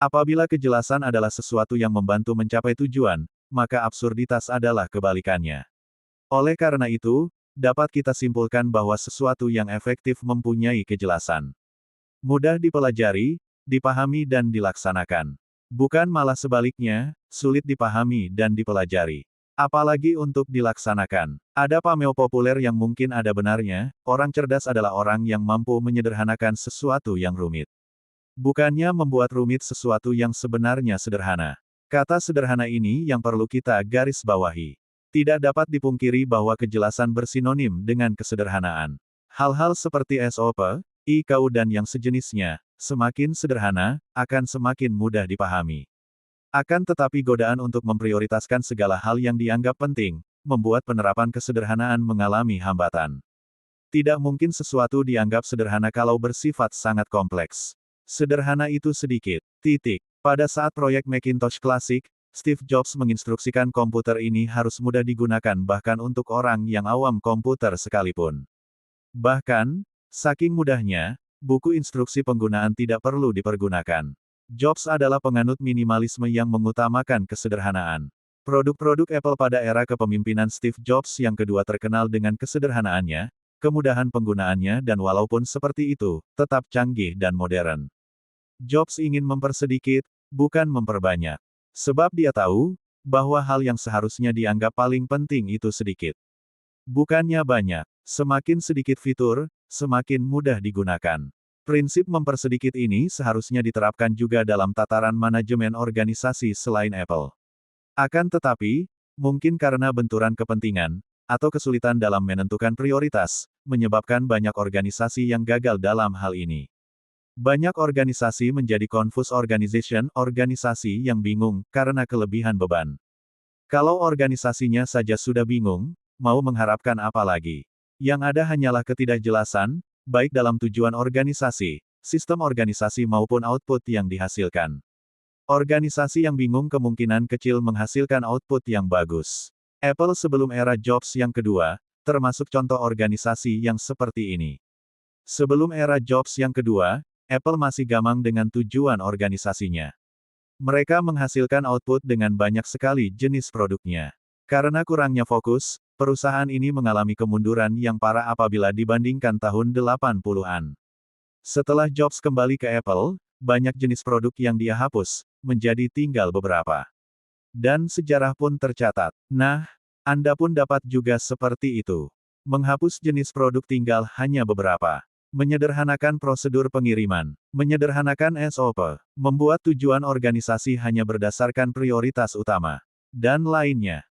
Apabila kejelasan adalah sesuatu yang membantu mencapai tujuan, maka absurditas adalah kebalikannya. Oleh karena itu, dapat kita simpulkan bahwa sesuatu yang efektif mempunyai kejelasan. Mudah dipelajari, dipahami dan dilaksanakan. Bukan malah sebaliknya, sulit dipahami dan dipelajari. Apalagi untuk dilaksanakan. Ada pameo populer yang mungkin ada benarnya, orang cerdas adalah orang yang mampu menyederhanakan sesuatu yang rumit. Bukannya membuat rumit sesuatu yang sebenarnya sederhana. Kata sederhana ini yang perlu kita garis bawahi. Tidak dapat dipungkiri bahwa kejelasan bersinonim dengan kesederhanaan. Hal-hal seperti SOP, IKU dan yang sejenisnya, semakin sederhana, akan semakin mudah dipahami. Akan tetapi godaan untuk memprioritaskan segala hal yang dianggap penting, membuat penerapan kesederhanaan mengalami hambatan. Tidak mungkin sesuatu dianggap sederhana kalau bersifat sangat kompleks. Sederhana itu sedikit. Titik. Pada saat proyek Macintosh klasik, Steve Jobs menginstruksikan komputer ini harus mudah digunakan bahkan untuk orang yang awam komputer sekalipun. Bahkan, saking mudahnya, buku instruksi penggunaan tidak perlu dipergunakan. Jobs adalah penganut minimalisme yang mengutamakan kesederhanaan. Produk-produk Apple pada era kepemimpinan Steve Jobs yang kedua terkenal dengan kesederhanaannya, kemudahan penggunaannya dan walaupun seperti itu, tetap canggih dan modern. Jobs ingin mempersedikit, bukan memperbanyak. Sebab dia tahu, bahwa hal yang seharusnya dianggap paling penting itu sedikit. Bukannya banyak. Semakin sedikit fitur, semakin mudah digunakan. Prinsip mempersedikit ini seharusnya diterapkan juga dalam tataran manajemen organisasi selain Apple. Akan tetapi, mungkin karena benturan kepentingan, atau kesulitan dalam menentukan prioritas, menyebabkan banyak organisasi yang gagal dalam hal ini. Banyak organisasi menjadi confused organization, organisasi yang bingung, karena kelebihan beban. Kalau organisasinya saja sudah bingung, mau mengharapkan apa lagi? Yang ada hanyalah ketidakjelasan, baik dalam tujuan organisasi, sistem organisasi maupun output yang dihasilkan. Organisasi yang bingung kemungkinan kecil menghasilkan output yang bagus. Apple sebelum era Jobs yang kedua, termasuk contoh organisasi yang seperti ini. Sebelum era Jobs yang kedua, Apple masih gamang dengan tujuan organisasinya. Mereka menghasilkan output dengan banyak sekali jenis produknya. Karena kurangnya fokus, perusahaan ini mengalami kemunduran yang parah apabila dibandingkan tahun 80-an. Setelah Jobs kembali ke Apple, banyak jenis produk yang dia hapus, menjadi tinggal beberapa. Dan sejarah pun tercatat. Nah, Anda pun dapat juga seperti itu. Menghapus jenis produk tinggal hanya beberapa. Menyederhanakan prosedur pengiriman. Menyederhanakan SOP. Membuat tujuan organisasi hanya berdasarkan prioritas utama. Dan lainnya.